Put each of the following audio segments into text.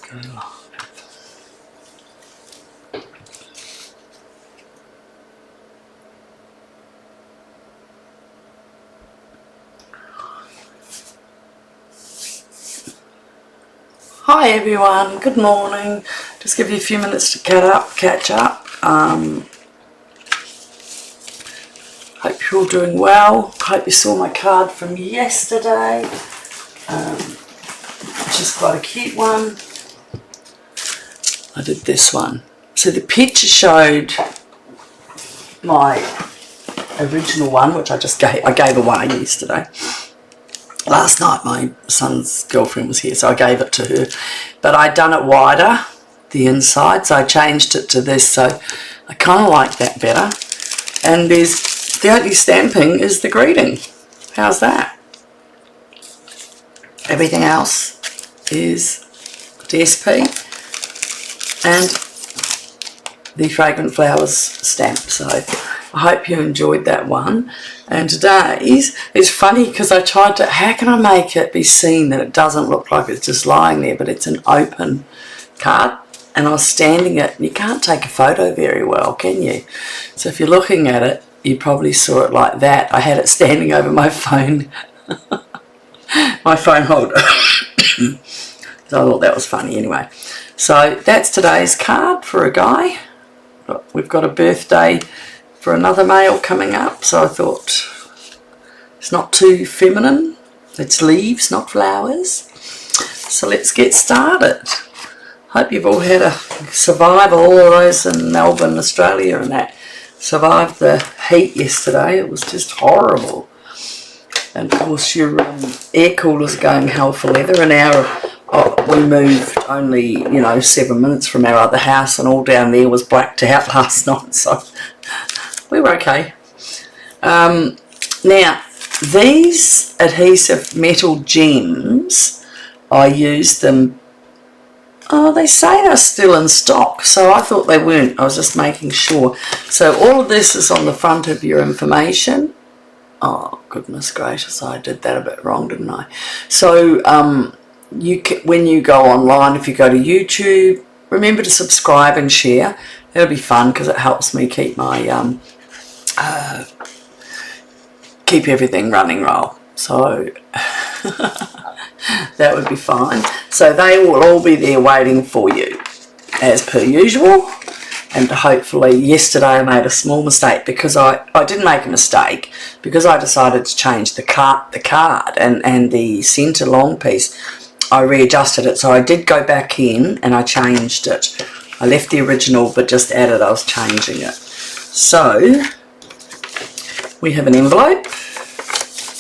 Go live. Hi everyone, good morning. Just give you a few minutes to catch up. Hope you're all doing well. Hope you saw my card from yesterday, which is quite a cute one. I did this one. So the picture showed my original one, which I gave away yesterday. Last night my son's girlfriend was here, so I gave it to her. But I'd done it wider, the inside, so I changed it to this, so I kind of like that better. And the only stamping is the greeting. How's that? Everything else is DSP and the Fragrant Flowers stamp. So I hope you enjoyed that one. And today's is funny because I tried to, how can I make it be seen that it doesn't look like it's just lying there, but it's an open card. And I was standing it, and you can't take a photo very well, can you? So if you're looking at it, you probably saw it like that. I had it standing over my phone, my phone holder. So I thought that was funny anyway. So that's today's card for a guy. We've got a birthday for another male coming up, so I thought it's not too feminine. It's leaves, not flowers. So let's get started. Hope you've all had a survival, all of those in Melbourne, Australia and that. Survived the heat yesterday. It was just horrible. And of course your air cooler's going hell for leather. We moved only, 7 minutes from our other house, and all down there was blacked out last night, so we were okay. Now, these adhesive metal gems, I used them. Oh, they say they're still in stock, so I thought they weren't. I was just making sure. So all of this is on the front of your information. Oh, goodness gracious, I did that a bit wrong, didn't I? So when you go online, if you go to YouTube, remember to subscribe and share. It'll be fun because it helps me keep my keep everything running roll. So that would be fine. So they will all be there waiting for you as per usual. And hopefully, yesterday I made a small mistake because I did make a mistake because I decided to change the card and the centre long piece. I readjusted it, so I did go back in and I changed it. I left the original but just added I was changing it. So we have an envelope.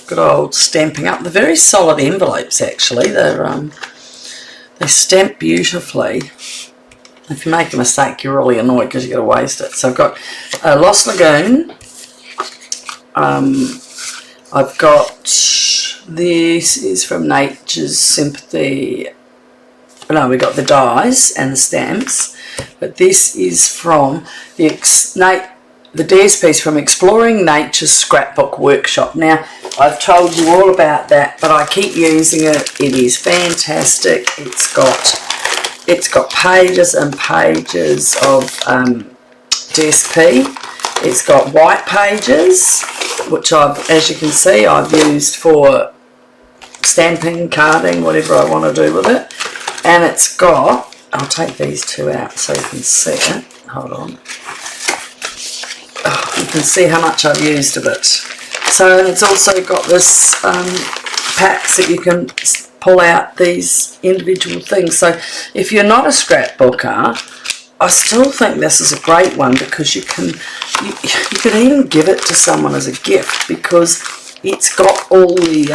Good old Stampin' Up. They're very solid envelopes actually. They stamp beautifully. If you make a mistake, you're really annoyed because you're going to waste it. So I've got Lost Lagoon. I've got, this is from Nature's Sympathy. No, we got the dies and the stamps. But this is from the DSP's from Exploring Nature's Scrapbook Workshop. Now, I've told you all about that, but I keep using it. It is fantastic. It's got pages and pages of DSP. It's got white pages, which as you can see, I've used for stamping, carding, whatever I want to do with it. And it's got, I'll take these two out so you can see it. Hold on. Oh, you can see how much I've used of it. So it's also got this packs that you can pull out these individual things. So if you're not a scrapbooker, I still think this is a great one because you can even give it to someone as a gift because it's got all the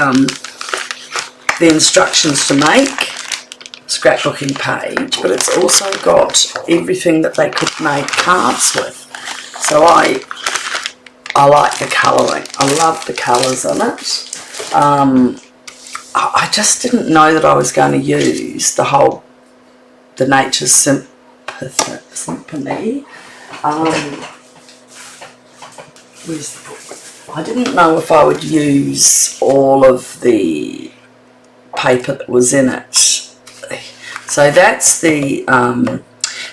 instructions to make scrapbooking page, but it's also got everything that they could make cards with. So I like the colouring. I love the colours in it. I just didn't know that I was going to use the Nature's Symphony. Where's the book? I didn't know if I would use all of the paper that was in it. So that's the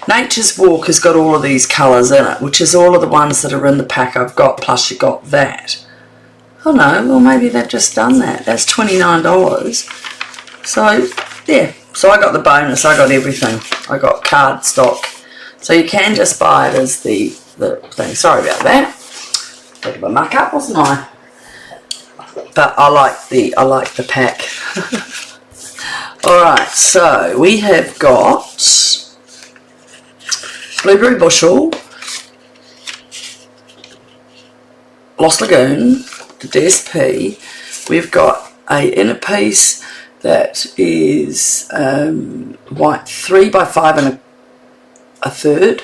Nature's Walk has got all of these colours in it, which is all of the ones that are in the pack I've got, plus you got that. Oh no, well maybe they've just done that. That's $29. So yeah, so I got the bonus, I got everything. I got cardstock. So you can just buy it as the thing. Sorry about that. Bit of a muck up, wasn't I? But I like the pack. Alright, so we have got Blueberry Bushel, Lost Lagoon, the DSP. We've got a inner piece that is white 3 by 5 1/3,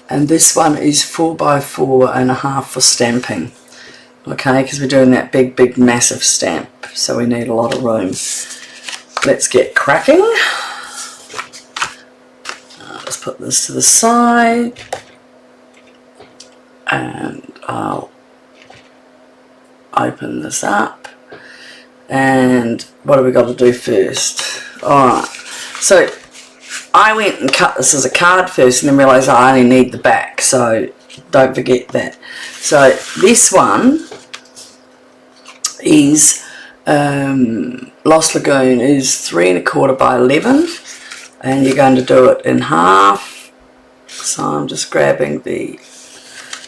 and this one is 4 by 4 1/2 for stamping. Okay, because we're doing that big massive stamp, so we need a lot of room. Let's get cracking. Let's put this to the side, and I'll open this up. And what have we got to do first? Alright, so I went and cut this as a card first and then realised I only need the back, so don't forget that. So this one is Lost Lagoon is 3 1/4 by 11, and you're going to do it in half. So I'm just grabbing the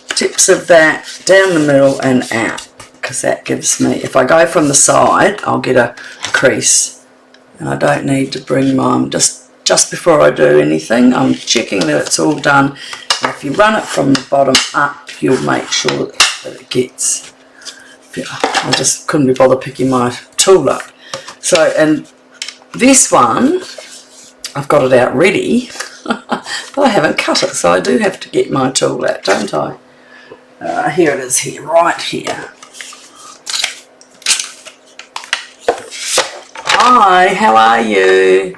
tips of that down the middle and out, because that gives me, if I go from the side, I'll get a crease, and I don't need to bring mine just before I do anything. I'm checking that it's all done, and if you run it from the bottom up, you'll make sure that it gets. I just couldn't be bothered picking my tool up. So, and this one, I've got it out ready, but I haven't cut it, so I do have to get my tool out, don't I? Here it is, here, right here. Hi, how are you?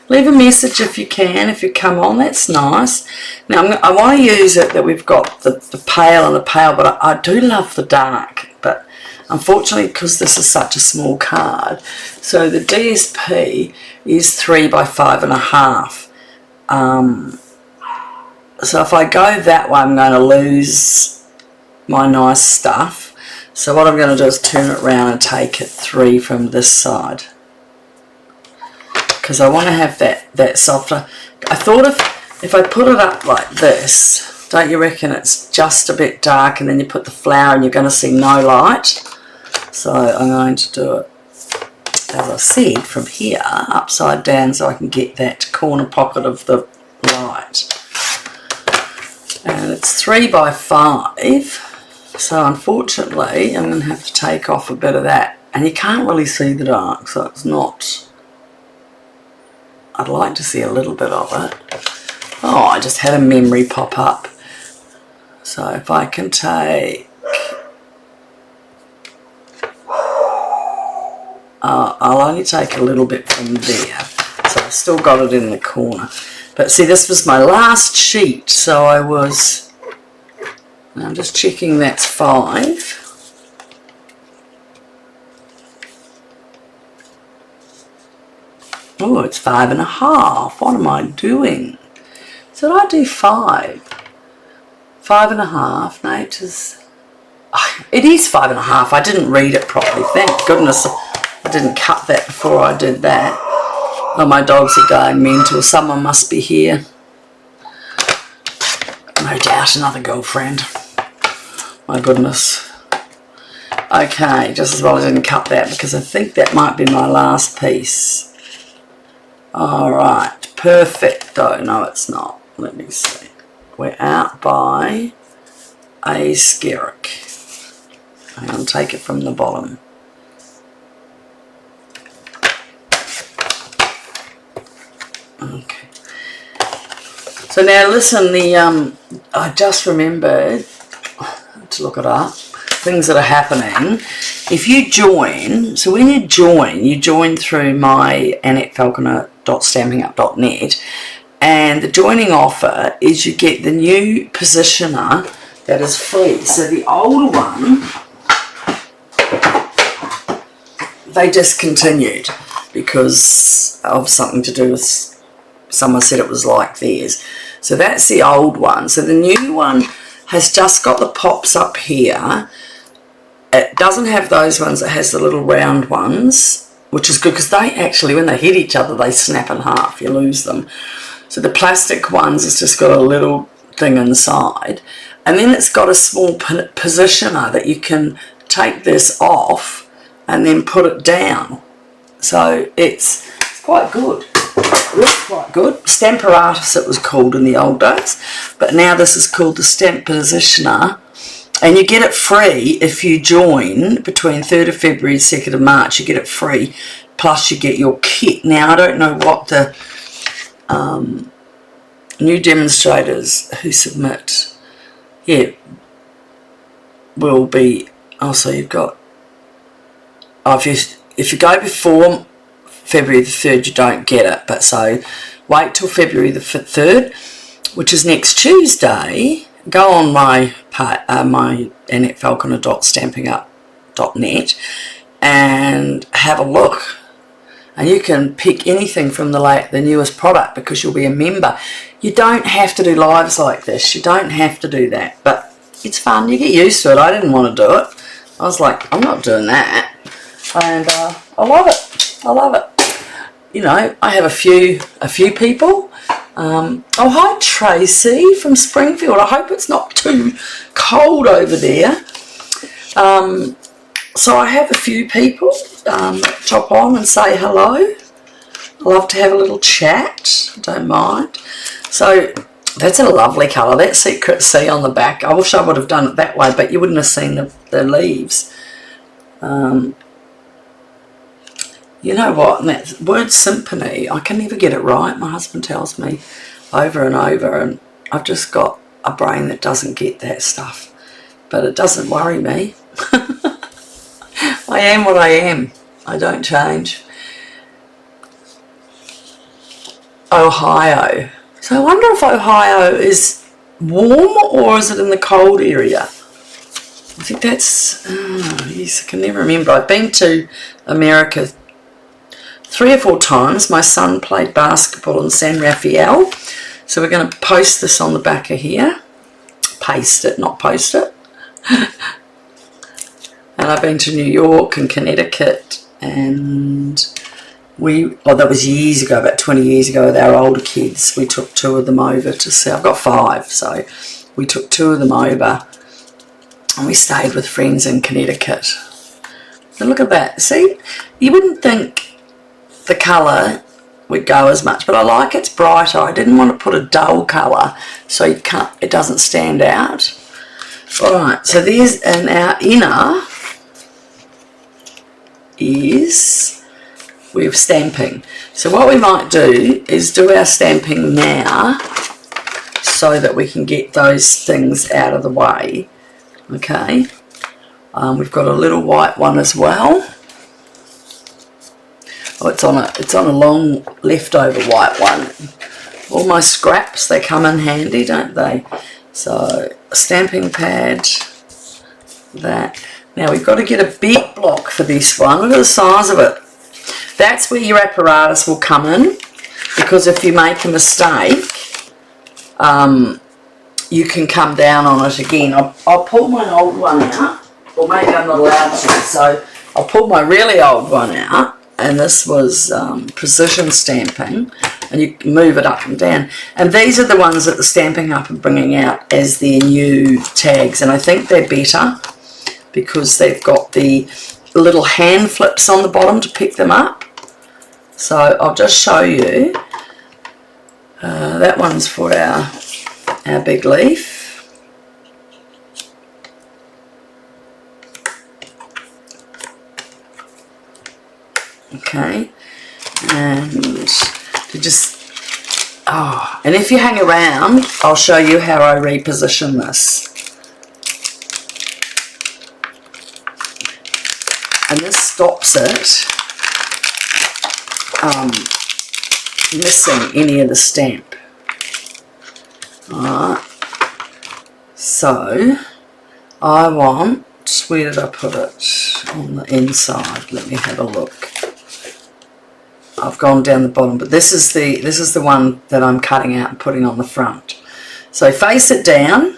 Leave a message if you can, if you come on, that's nice. Now I want to use it that we've got the pale and the pale, but I do love the dark, but unfortunately because this is such a small card, so the DSP is 3 by 5 1/2. So if I go that way, I'm going to lose my nice stuff. So what I'm going to do is turn it around and take it 3 from this side, because I want to have that softer. I thought if I put it up like this, don't you reckon it's just a bit dark, and then you put the flower and you're going to see no light? So I'm going to do it, as I said, from here upside down, so I can get that corner pocket of the light. And it's 3 by 5, so unfortunately I'm going to have to take off a bit of that, and you can't really see the dark, so it's not. I'd like to see a little bit of it. Oh, I just had a memory pop up. So if I can take, I'll only take a little bit from there, so I've still got it in the corner. But see, this was my last sheet, so I'm just checking that's 5. Oh, it's 5 1/2. What am I doing? So did I do 5? 5 1/2. Nature's. Oh, it is 5 1/2. I didn't read it properly. Thank goodness I didn't cut that before I did that. Oh, my dogs are going mental. Someone must be here. No doubt another girlfriend. My goodness. Okay, just as well I didn't cut that, because I think that might be my last piece. Alright, perfecto. No, it's not. Let me see. We're out by a skerrick. I'm going to take it from the bottom. Okay. So now listen, I just remembered to look it up. Things that are happening. If you join, so when you join through my AnnetteFalconer.stampingup.net, and the joining offer is you get the new positioner that is free. So the older one, they discontinued because of something to do with, someone said it was like theirs. So that's the old one. So the new one has just got the pops up here. It doesn't have those ones, it has the little round ones, which is good because they actually, when they hit each other, they snap in half, you lose them. So the plastic ones has just got a little thing inside, and then it's got a small positioner that you can take this off and then put it down. So it's quite good. It looks quite good. Stamparatus it was called in the old days, but now this is called the Stamp Positioner, and you get it free if you join between 3rd of February and 2nd of March. You get it free, plus you get your kit. Now I don't know what the new demonstrators who submit, will be. Also, you've got, if you go before February the 3rd, you don't get it, but so wait till February the 3rd, which is next Tuesday. Go on my AnnetteFalconer.stampingup.net and have a look, and you can pick anything from the newest product because you'll be a member. You don't have to do lives like this, you don't have to do that, but it's fun, you get used to it. I didn't want to do it. I was like, I'm not doing that, and I love it. I love it. You know, I have a few people. Oh, hi Tracy from Springfield. I hope it's not too cold over there. So I have a few people chop on and say hello. I love to have a little chat, don't mind. So that's a lovely colour, that Secret Sea on the back. I wish I would have done it that way, but you wouldn't have seen the leaves. You know what, and that word Symphony, I can never get it right. My husband tells me over and over, and I've just got a brain that doesn't get that stuff. But it doesn't worry me. I am what I am. I don't change. Ohio. So I wonder if Ohio is warm or is it in the cold area? I think that's, yes, I can never remember. I've been to America 3 or 4 times. My son played basketball in San Rafael. So we're going to post this on the back of here. Paste it, not post it. And I've been to New York and Connecticut, and that was years ago, about 20 years ago, with our older kids. We took 2 of them over to see. I've got 5, so we took 2 of them over and we stayed with friends in Connecticut. And look at that. See, you wouldn't think the colour would go as much, but I like it's brighter. I didn't want to put a dull colour so it doesn't stand out. Alright, so there's, and our inner is we're stamping. So what we might do is do our stamping now so that we can get those things out of the way. Okay, we've got a little white one as well. Oh, it's on a long leftover white one. All my scraps, they come in handy, don't they? So a stamping pad, that. Now we've got to get a big block for this one. Look at the size of it. That's where your apparatus will come in, because if you make a mistake, you can come down on it again. I'll pull my old one out, or maybe I'm not allowed to, so I'll pull my really old one out, and this was precision stamping, and you can move it up and down. And these are the ones that the Stampin' Up are bringing out as their new tags, and I think they're better because they've got the little hand flips on the bottom to pick them up. So I'll just show you. That one's for our big leaf. Okay, and to just, and if you hang around, I'll show you how I reposition this. And this stops it missing any of the stamp. Alright, so I want, where did I put it? On the inside. Let me have a look. I've gone down the bottom, but this is the one that I'm cutting out and putting on the front. So face it down.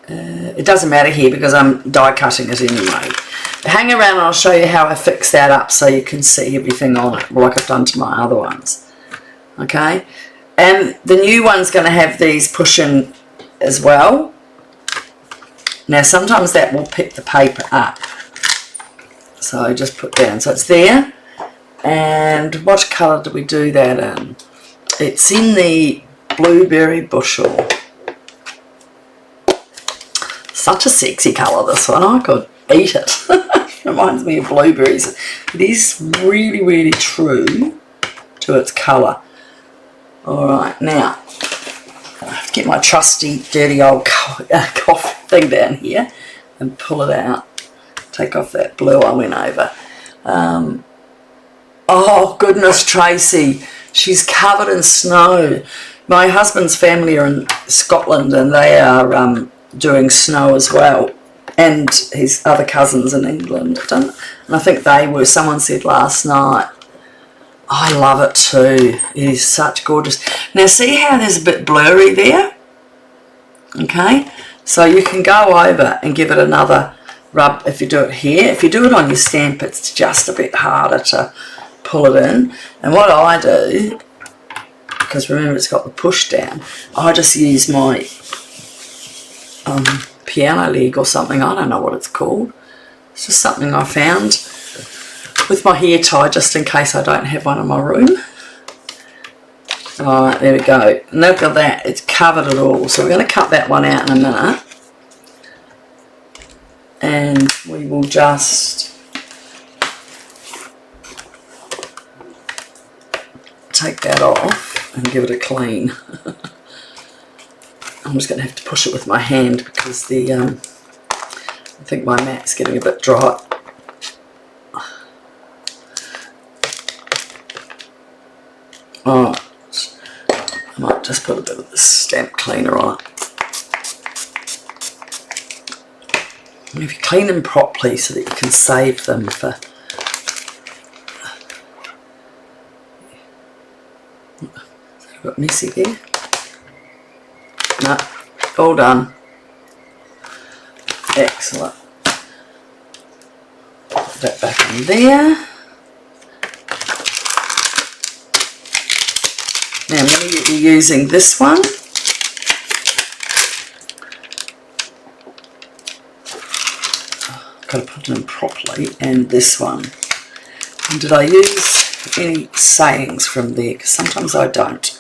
It doesn't matter here because I'm die cutting it anyway. Hang around and I'll show you how I fix that up so you can see everything on it like I've done to my other ones. Okay, and the new one's going to have these push-in as well. Now sometimes that will pick the paper up, so just put down, so it's there. And what colour do we do that in? It's in the Blueberry Bushel. Such a sexy colour, this one. I could eat it. Reminds me of blueberries. It is really, really true to its colour. Alright, now I have to get my trusty dirty old coffee thing down here and pull it out. Take off that blue I went over. Oh goodness, Tracy, she's covered in snow. My husband's family are in Scotland and they are doing snow as well, and his other cousins in England. And I think they were, someone said last night. I love it too. It is such gorgeous. Now see how there's a bit blurry there? Okay, so you can go over and give it another rub if you do it here. If you do it on your stamp, it's just a bit harder to pull it in. And what I do, because remember it's got the push down, I just use my piano leg or something. I don't know what it's called. It's just something I found with my hair tie just in case I don't have one in my room. Alright, there we go. And look at that, it's covered it all. So we're going to cut that one out in a minute. And we will just take that off and give it a clean. I'm just going to have to push it with my hand because the I think my mat's getting a bit dry. Alright, I might just put a bit of the stamp cleaner on it. And if you clean them properly so that you can save them for... Is that a bit messy there? No, all done. Excellent. Put that back in there. Now I'm going to be using this one. I've got to put it in properly, and this one. And did I use any sayings from there? Because sometimes I don't.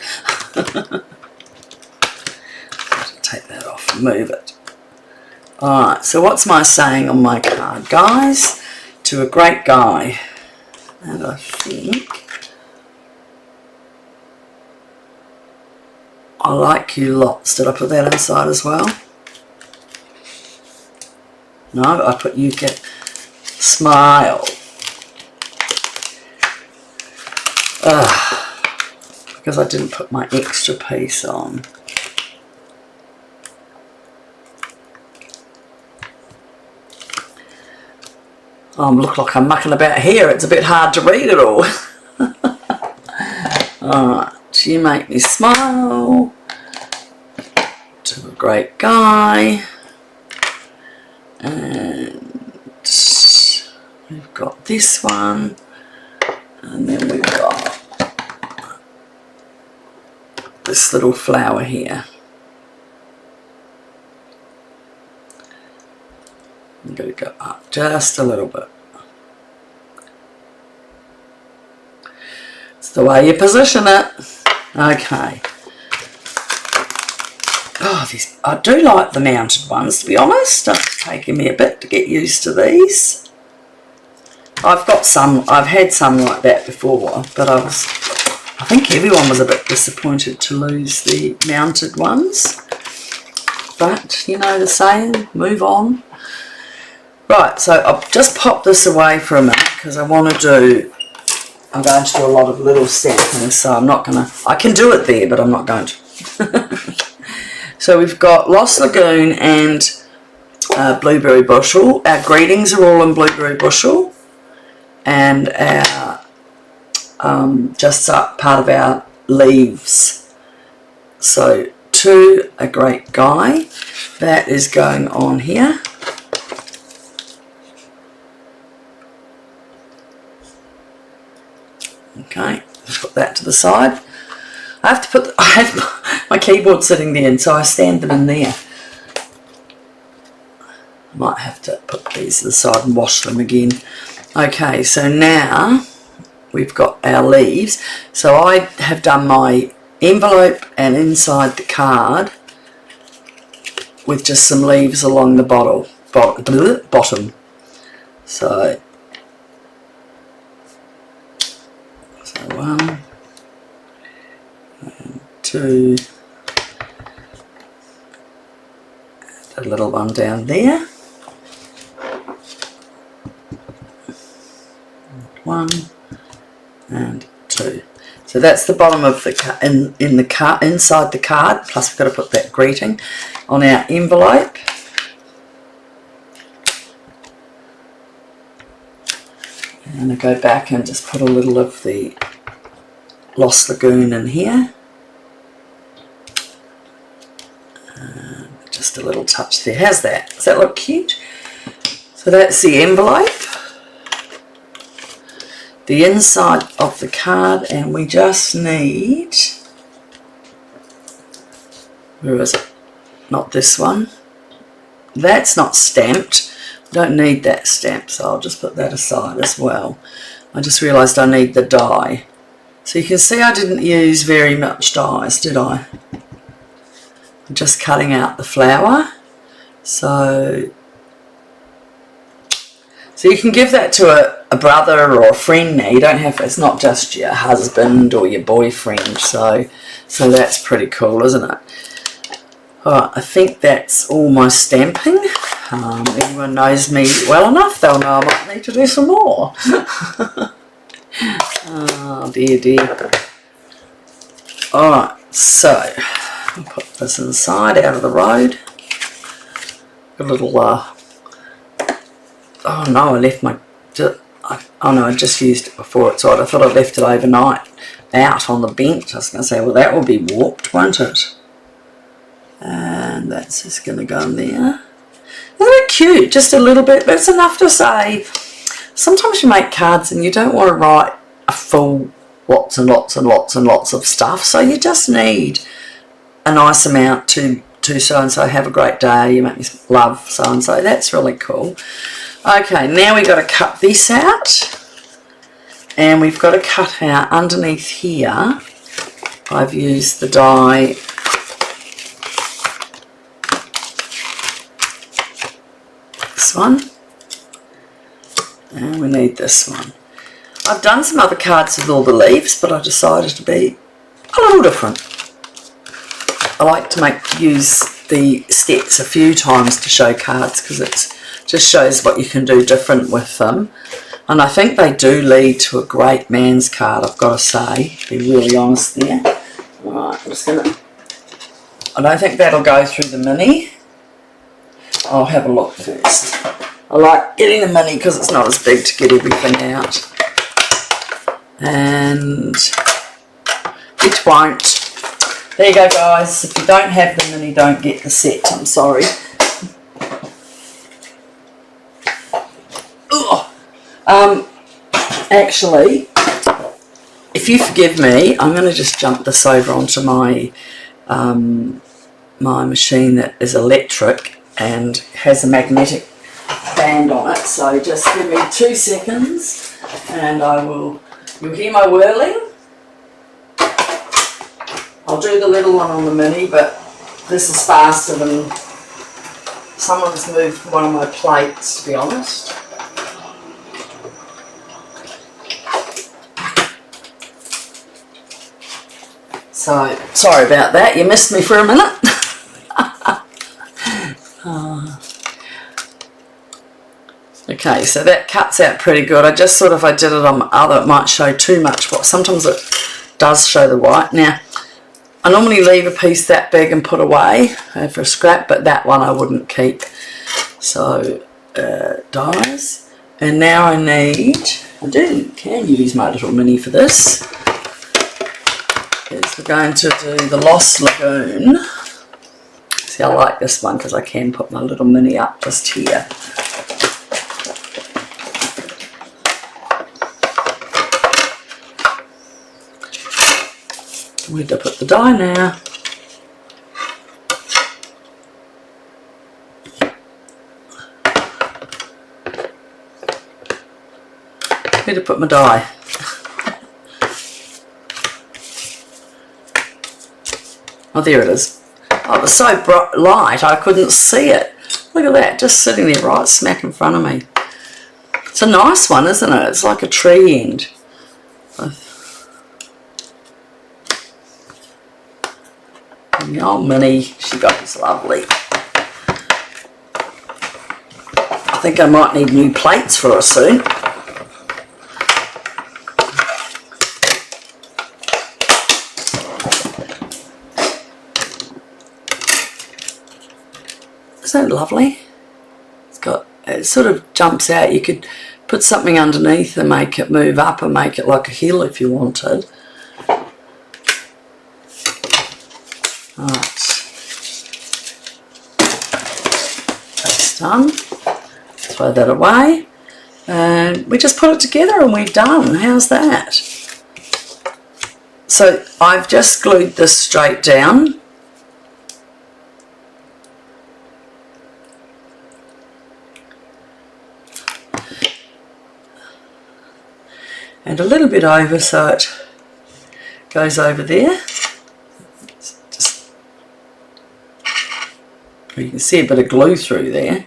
Take that off and move it. Alright, so what's my saying on my card? Guys, to a great guy. And I think I like you lots. Did I put that inside as well? No, I put you get smile. Because I didn't put my extra piece on. Look like I'm mucking about here. It's a bit hard to read it all. Alright, you make me smile. To a great guy. And we've got this one. And then we've got this little flower here. I'm going to go up just a little bit. It's the way you position it. Okay. Oh, I do like the mounted ones, to be honest. It's taken me a bit to get used to these. I've had some like that before, but I think everyone was a bit disappointed to lose the mounted ones. But, you know the saying, move on. Right, so I'll just pop this away for a minute because I'm going to do a lot of little stamping, so I'm not going to, I can do it there, but I'm not going to. So we've got Lost Lagoon and Blueberry Bushel. Our greetings are all in Blueberry Bushel, and our just part of our leaves. So to a great guy, that is going on here. Okay, put that to the side. I have my keyboard sitting there, and so I stand them in there. I might have to put these to the side and wash them again. Okay, so now we've got our leaves. So I have done my envelope and inside the card with just some leaves along the bottom. So 1 and 2, a little one down there, 1 and 2. So that's the bottom of the inside the card. Plus we've got to put that greeting on our envelope. And I go back and just put a little of the Lost Lagoon in here. And just a little touch there. How's that? Does that look cute? So that's the envelope. The inside of the card, and we just need, where is it? Not this one. That's not stamped. Don't need that stamp, so I'll just put that aside as well. I just realised I need the die. So you can see I didn't use very much dies, did I? I'm just cutting out the flower. So you can give that to a brother or a friend now. You don't have, it's not just your husband or your boyfriend. So that's pretty cool, isn't it? Alright, I think that's all my stamping. Anyone knows me well enough, they'll know I might need to do some more. Oh dear, dear. Alright, so I'll put this inside, out of the road. A little, oh no, I left my, oh no, I just used it before it's odd. I thought I left it overnight out on the bench. I was going to say, well, that will be warped, won't it? And that's just going to go in there. Isn't it cute? Just a little bit, but it's enough to say. Sometimes you make cards and you don't want to write a full lots and lots and lots and lots of stuff, so you just need a nice amount to so-and-so, have a great day, you make me love so-and-so. That's really cool. Okay, now we've got to cut this out, and we've got to cut out underneath here. I've used the die this one, and we need this one. I've done some other cards with all the leaves, but I decided to be a little different. I like to use the steps a few times to show cards because it just shows what you can do different with them. And I think they do lead to a great man's card, I've got to say, to be really honest there. Alright, I'm just going to, I don't think that'll go through the mini. I'll have a look first. I like getting the mini because it's not as big to get everything out. And it won't. There you go, guys. If you don't have the mini, don't get the set. I'm sorry. Actually, if you forgive me, I'm going to just jump this over onto my my machine that is electric and has a magnetic band on it. So just give me 2 seconds, and you'll hear my whirling. I'll do the little one on the mini, but this is faster than someone's moved one of my plates, to be honest. So, sorry about that, you missed me for a minute. Okay, so that cuts out pretty good. I just thought if I did it on my other, it might show too much. Sometimes it does show the white. Now, I normally leave a piece that big and put away for a scrap, but that one I wouldn't keep. So, dies. And now I can use my little mini for this. We're going to do the Lost Lagoon. See, I like this one because I can put my little mini up just here. Where to put the die now? Where to put my die? Oh, there it is. Oh, it was so bright light I couldn't see it. Look at that, just sitting there right smack in front of me. It's a nice one, isn't it? It's like a tree end. And the old Minnie, she got this lovely. I think I might need new plates for her soon. Isn't that lovely? It sort of jumps out. You could put something underneath and make it move up and make it like a hill if you wanted. Right. That's done. Throw that away. And we just put it together and we're done. How's that? So I've just glued this straight down. And a little bit over so it goes over there. You can see a bit of glue through there.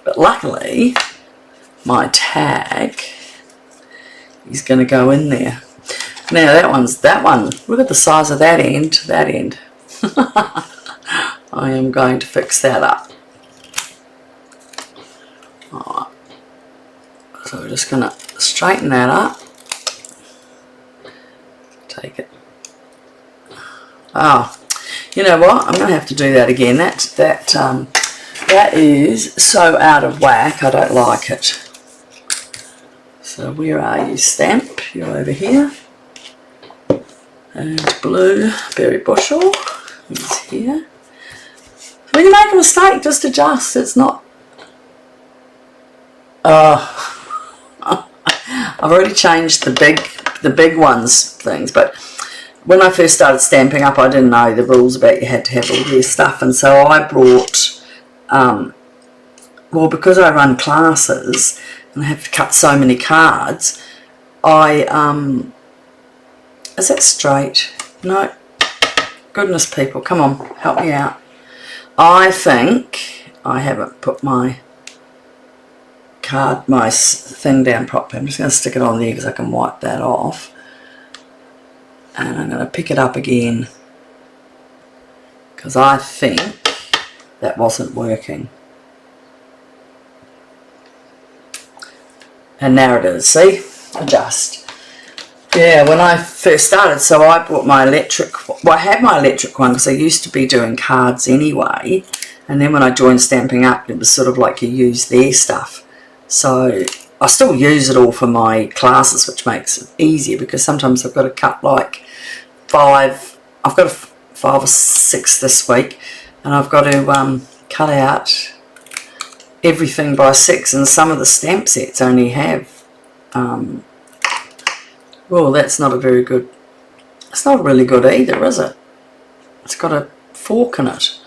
But luckily my tag is going to go in there. Now that one, look at the size of that end to that end. I am going to fix that up. Alright. So we're just going to straighten that up. Take it. Oh, you know what? I'm going to have to do that again. That is so out of whack. I don't like it. So where are you, Stamp? You're over here. And Blue Berry Bushel is here. When you make a mistake, just adjust. It's not. I've already changed the big ones things, but when I first started Stampin' Up, I didn't know the rules about you had to have all their stuff, and so I brought, well, because I run classes and I have to cut so many cards, is that straight? No. Goodness, people, come on, help me out. I think I haven't put my thing down properly. I'm just going to stick it on there because I can wipe that off. And I'm going to pick it up again because I think that wasn't working. And now it is. See? Adjust. Yeah, when I first started, so I bought my electric, well, I had my electric one because I used to be doing cards anyway, and then when I joined Stampin' Up, it was sort of like you use their stuff. So I still use it all for my classes, which makes it easier because sometimes I've got to cut like 5, I've got 5 or 6 this week, and I've got to cut out everything by 6, and some of the stamp sets only have, well, that's not a very good, it's not really good either, is it? It's got a fork in it.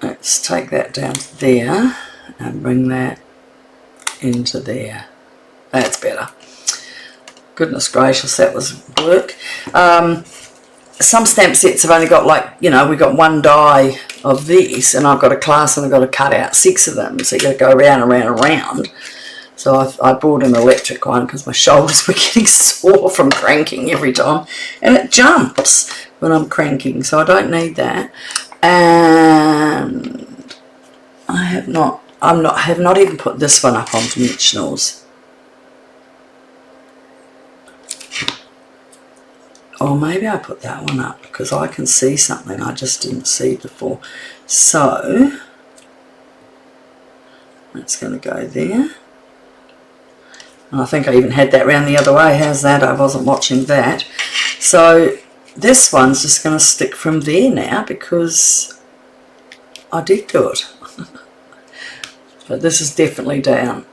Let's take that down to there and bring that into there. That's better. Goodness gracious, that was work. Some stamp sets have only got, like, you know, we got one die of this, and I've got a class and I've got to cut out 6 of them, so you got to go around and around and around. So I bought an electric one because my shoulders were getting sore from cranking every time, and it jumps when I'm cranking, so I don't need that. And I have not even put this one up on dimensionals. Or maybe I put that one up because I can see something I just didn't see before. So That's going to go there. And I think I even had that round the other way. How's that? I wasn't watching that. So this one's just going to stick from there now because I did do it. But this is definitely down.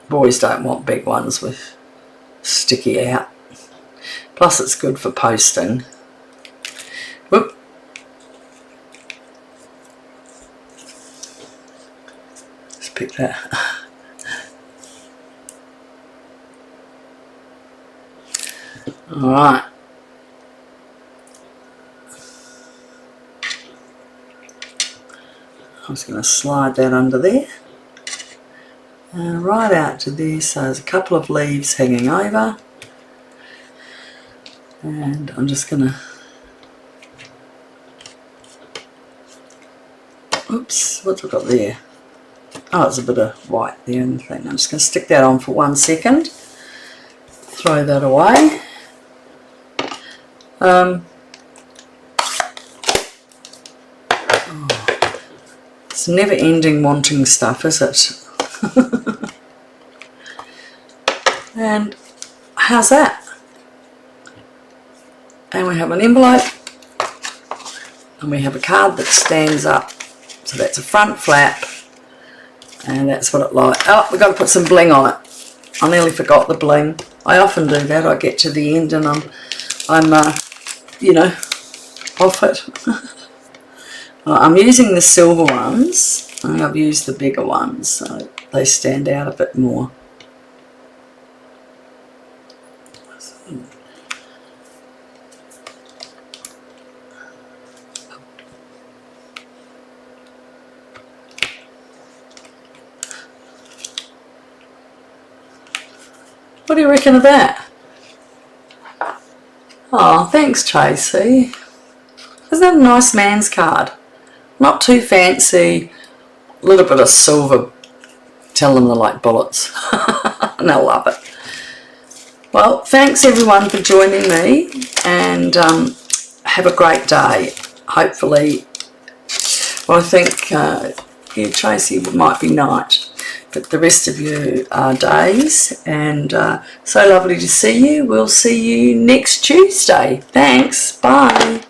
Boys don't want big ones with sticky out. Plus it's good for posting. Whoop. Just pick that. Alright. I'm just going to slide that under there. Right out to there, so there's a couple of leaves hanging over. And I'm just going to, oops, what's we got there? Oh, it's a bit of white there in the thing. I'm just going to stick that on for 1 second. Throw that away. It's never ending wanting stuff, is it? And how's that? And we have an envelope and we have a card that stands up, so that's a front flap, and that's what it like. Oh, we've got to put some bling on it. I nearly forgot the bling. I often do that. I get to the end and I'm you know, off it. I'm using the silver ones, and I've used the bigger ones so they stand out a bit more. What do you reckon of that? Oh, thanks, Tracy. Isn't that a nice man's card? Not too fancy, a little bit of silver. Tell them they're like bullets. And they'll love it. Well, thanks everyone for joining me, and have a great day. Hopefully, well, I think, yeah, Tracy might be night, but the rest of you are days, and so lovely to see you. We'll see you next Tuesday. Thanks. Bye.